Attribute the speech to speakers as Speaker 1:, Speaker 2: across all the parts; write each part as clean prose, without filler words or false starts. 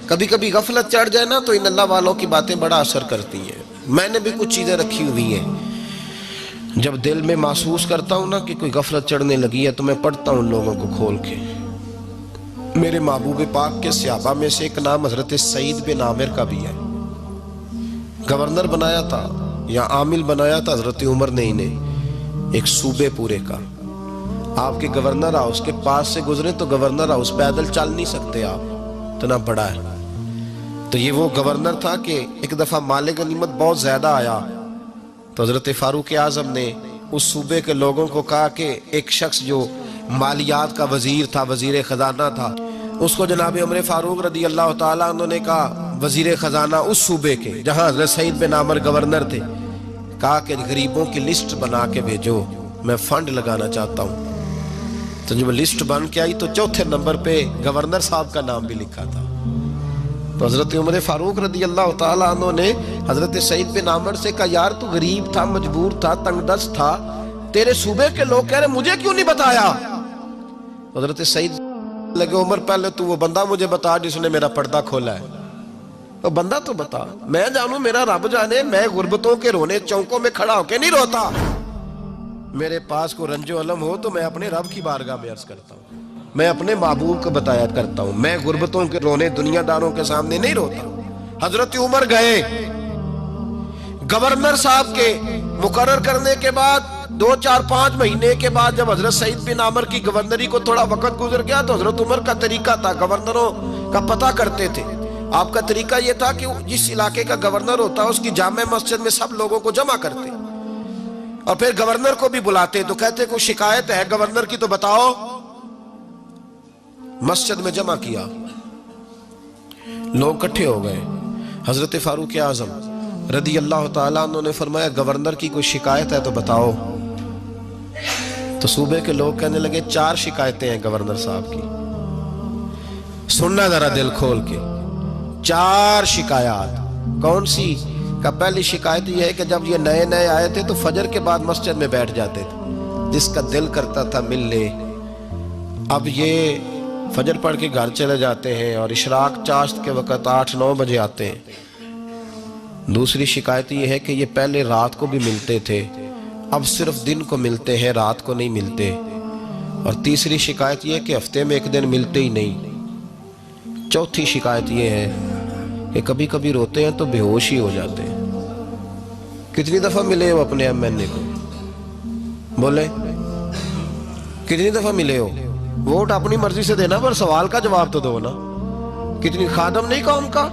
Speaker 1: کبھی کبھی غفلت چڑھ جائے نا تو ان اللہ والوں کی باتیں بڑا اثر کرتی ہیں. میں نے بھی کچھ چیزیں رکھی ہوئی ہیں، جب دل میں محسوس کرتا ہوں نا کہ کوئی غفلت چڑھنے لگی ہے تو میں پڑھتا ہوں ان لوگوں کو کھول کے. میرے محبوب پاک کے صحابہ میں سے ایک نام حضرت سعید بن عامر کا بھی ہے. گورنر بنایا تھا یا عامل بنایا تھا حضرت عمر نے انہیں ایک صوبے پورے کا. آپ کے گورنر ہاؤس کے پاس سے گزرے تو گورنر ہاؤس پیدل چل نہیں سکتے آپ، اتنا بڑا ہے. تو یہ وہ گورنر تھا کہ ایک دفعہ مال غنیمت بہت زیادہ آیا تو حضرت فاروق اعظم نے اس صوبے کے لوگوں کو کہا کہ ایک شخص جو مالیات کا وزیر تھا، وزیر خزانہ تھا، اس کو جناب عمر فاروق رضی اللہ تعالیٰ عنہ نے کہا، وزیر خزانہ اس صوبے کے جہاں حضرت سعید بن عامر گورنر تھے، کہا کہ غریبوں کی لسٹ بنا کے بھیجو، میں فنڈ لگانا چاہتا ہوں. تو جب لسٹ بن کے آئی تو چوتھے نمبر پہ گورنر صاحب کا نام بھی لکھا تھا. تو حضرت عمر فاروق رضی اللہ تعالیٰ عنہ نے حضرت سعید بن عامر سے کہا، یار تو غریب تھا، مجبور تھا، تنگ دست تھا، تیرے صوبے کے لوگ کہہ رہے مجھے کیوں نہیں بتایا؟ حضرت سعید لگے، عمر پہلے تو وہ بندہ مجھے بتا جس نے میرا پردہ کھولا ہے. تو بندہ تو بتا، میں جانوں، میرا رب جانے، میں غربتوں کے رونے چوکوں میں کھڑا ہو کے نہیں روتا. میرے پاس کو رنج و علم ہو تو میں اپنے رب کی بارگاہ میں عرض کرتا ہوں، میں اپنے محبوب کو بتایا کرتا ہوں، میں غربتوں کے رونے دنیا داروں کے سامنے نہیں روتا. حضرت عمر گئے، گورنر صاحب کے مقرر کرنے کے بعد 2-4-5 مہینے کے بعد جب حضرت سعید بن عامر کی گورنری کو تھوڑا وقت گزر گیا تو حضرت عمر کا طریقہ تھا، گورنروں کا پتہ کرتے تھے. آپ کا طریقہ یہ تھا کہ جس علاقے کا گورنر ہوتا اس کی جامع مسجد میں سب لوگوں کو جمع کرتے اور پھر گورنر کو بھی بلاتے. تو کہتے کوئی شکایت ہے گورنر کی تو بتاؤ. مسجد میں جمع کیا، لوگ اکٹھے ہو گئے. حضرت فاروق اعظم رضی اللہ تعالیٰ عنہ نے فرمایا، گورنر کی کوئی شکایت ہے تو بتاؤ. تو صوبے کے لوگ کہنے لگے 4 شکایتیں ہیں گورنر صاحب کی. سننا ذرا دل کھول کے، 4 شکایات. کون سی؟ کہ پہلی شکایت یہ ہے کہ جب یہ نئے نئے آئے تھے تو فجر کے بعد مسجد میں بیٹھ جاتے تھے، جس کا دل کرتا تھا مل لے. اب یہ فجر پڑھ کے گھر چلے جاتے ہیں اور اشراق چاشت کے وقت 8-9 بجے آتے ہیں. دوسری شکایت یہ ہے کہ یہ پہلے رات کو بھی ملتے تھے، اب صرف دن کو ملتے ہیں، رات کو نہیں ملتے. اور تیسری شکایت یہ ہے کہ ہفتے میں ایک دن ملتے ہی نہیں. چوتھی شکایت یہ ہے کہ کبھی کبھی روتے ہیں تو بے ہوش ہی ہو جاتے ہیں. کتنی دفعہ ملے ہو اپنے ایم این اے کو؟ بولے کتنی دفعہ ملے ہو؟ ووٹ اپنی مرضی سے دینا پر سوال کا جواب تو دو نا. کتنی خادم نہیں قوم کا؟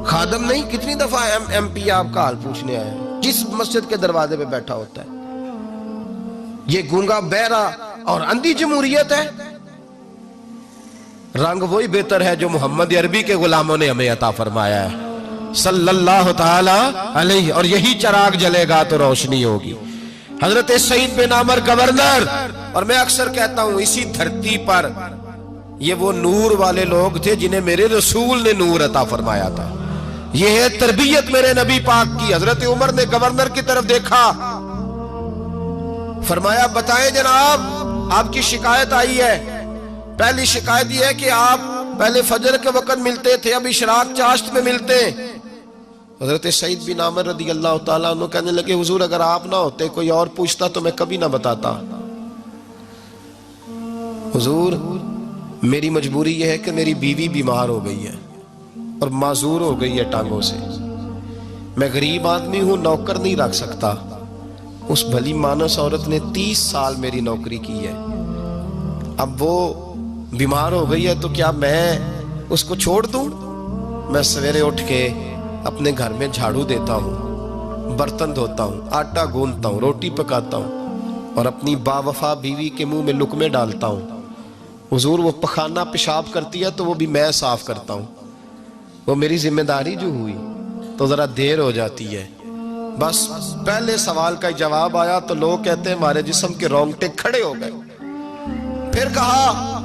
Speaker 1: خادم نہیں، کتنی دفعہ ایم پی آپ کا حال پوچھنے آئے جس مسجد کے دروازے پہ بیٹھا ہوتا ہے؟ یہ گونگا بہرا اور اندھی جمہوریت ہے؟ رنگ وہی بہتر ہے جو محمد عربی کے غلاموں نے ہمیں عطا فرمایا ہے صلی اللہ تعالی علیہ، اور یہی چراغ جلے گا تو روشنی ہوگی. حضرت سعید بن عامر گورنر، اور میں اکثر کہتا ہوں اسی دھرتی پر یہ وہ نور والے لوگ تھے جنہیں میرے رسول نے نور عطا فرمایا تھا. یہ ہے تربیت میرے نبی پاک کی. حضرت عمر نے گورنر کی طرف دیکھا، فرمایا بتائیں جناب آپ کی شکایت آئی ہے. پہلی شکایت یہ ہے کہ آپ پہلے فجر کے وقت ملتے تھے، اب اشراق چاشت میں ملتے. حضرت سعید بن عامر رضی اللہ تعالیٰ عنہ کہنے لگے، حضور اگر آپ نہ ہوتے کوئی اور پوچھتا تو میں کبھی نہ بتاتا. حضور میری مجبوری یہ ہے کہ میری بیوی بیمار ہو گئی ہے اور معذور ہو گئی ہے ٹانگوں سے. میں غریب آدمی ہوں، نوکر نہیں رکھ سکتا. اس بھلی مانس عورت نے 30 سال میری نوکری کی ہے، اب وہ بیمار ہو گئی ہے تو کیا میں اس کو چھوڑ دوں؟ میں سویرے اٹھ کے اپنے گھر میں جھاڑو دیتا ہوں، برتن دھوتا ہوں، آٹا گوندتا ہوں، روٹی پکاتا ہوں اور اپنی باوفا بیوی کے منہ میں لقمے ڈالتا ہوں. حضور وہ پخانہ پیشاب کرتی ہے تو وہ بھی میں صاف کرتا ہوں. وہ میری ذمہ داری جو ہوئی تو ذرا دیر ہو جاتی ہے. بس پہلے سوال کا جواب آیا تو لوگ کہتے ہیں ہمارے جسم کے رونگٹے کھڑے ہو گئے. پھر کہا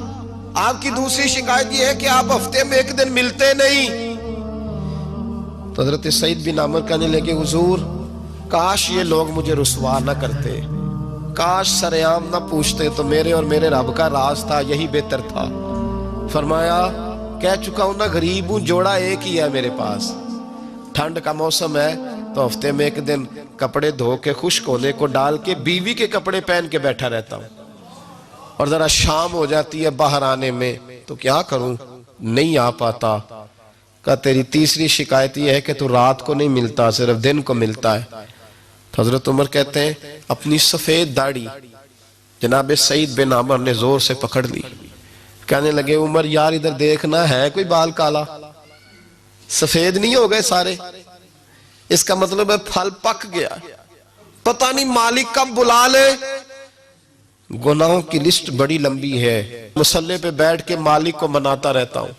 Speaker 1: آپ کی دوسری شکایت یہ ہے کہ آپ ہفتے میں ایک دن ملتے نہیں. تو حضرت سعید بن عامر کہنے لگے، حضور کاش یہ لوگ مجھے رسوا نہ کرتے، کاش سرعام نہ پوچھتے تو میرے اور میرے رب کا راز تھا، یہی بہتر تھا. فرمایا کہہ چکا ہوں نا غریب ہوں, جوڑا ایک ہی ہے میرے پاس. ٹھنڈ کا موسم ہے تو ہفتے میں ایک دن کپڑے دھو کے خشک ہونے کو ڈال کے بیوی کے کپڑے پہن کے بیٹھا رہتا ہوں, اور ذرا شام ہو جاتی ہے باہر آنے میں تو کیا کروں, نہیں آ پاتا. کہا تیری تیسری شکایت یہ ہے کہ تو رات کو نہیں ملتا, صرف دن کو ملتا ہے. تو حضرت عمر کہتے ہیں اپنی سفید داڑھی جناب سعید بن عمر نے زور سے پکڑ لی. کہنے لگے عمر یار ادھر دیکھنا, ہے کوئی بال کالا؟ سفید نہیں ہو گئے سارے؟ اس کا مطلب ہے پھل پک گیا, پتہ نہیں مالک کب بلا لے. گناہوں کی لسٹ بڑی لمبی ہے. مصلی پہ بیٹھ کے مالک کو مناتا رہتا ہوں,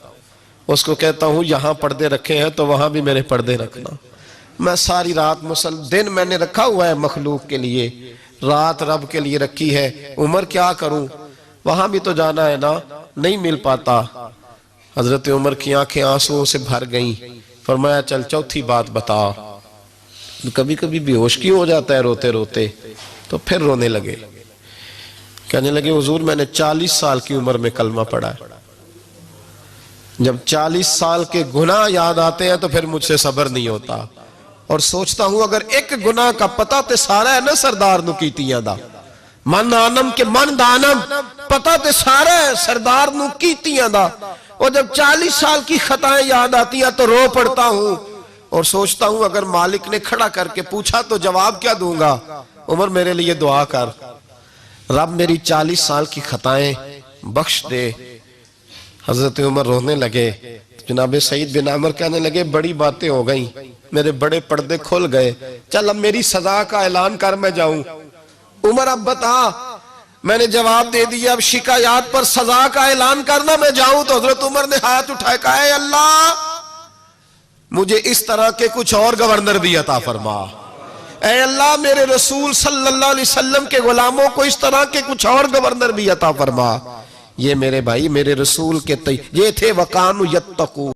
Speaker 1: اس کو کہتا ہوں یہاں پردے رکھے ہیں تو وہاں بھی میرے پردے رکھنا. میں ساری رات دن میں نے رکھا ہوا ہے مخلوق کے لیے, رات رب کے لیے رکھی ہے. عمر کیا کروں, وہاں بھی تو جانا ہے نا, نہیں مل پاتا. حضرت عمر کی آنکھیں آنسوؤں سے بھر گئیں. فرمایا چل چوتھی بات بتا. کبھی کبھی بے ہوش کی ہو جاتا ہے روتے روتے, تو پھر رونے لگے. کہنے لگے حضور میں نے 40 سال کی عمر میں کلمہ پڑھا ہے. جب 40 سال کے گناہ یاد آتے ہیں تو پھر مجھ سے صبر نہیں ہوتا, اور سوچتا ہوں اگر ایک گناہ کا پتہ تے سارا ہے نا سردار نو کیتیاں دا, من آنم کے من دانم, پتہ تے سارا ہے سردار نو کیتیاں دا. اور جب 40 سال کی خطائیں یاد آتی ہیں تو رو پڑتا ہوں, اور سوچتا ہوں اگر مالک نے کھڑا کر کے پوچھا تو جواب کیا دوں گا. عمر میرے لیے دعا کر, رب میری 40 سال کی خطائیں بخش دے. حضرت عمر رونے لگے. جناب سعید بن عمر کہنے لگے بڑی باتیں ہو گئیں, میرے بڑے پردے کھل گئے, چل اب میری سزا کا اعلان کر میں جاؤں. عمر اب بتا. میں نے جواب دے دیا, اب شکایات پر سزا کا اعلان کرنا میں جاؤں. تو حضرت عمر نے ہاتھ اٹھائے کہا اے اللہ مجھے اس طرح کے کچھ اور گورنر بھی عطا فرما. اے اللہ میرے رسول صلی اللہ علیہ وسلم کے غلاموں کو اس طرح کے کچھ اور گورنر بھی عطا فرما. یہ میرے بھائی میرے رسول کے یہ تھے وَقَانُوا يَتَّقُونَ.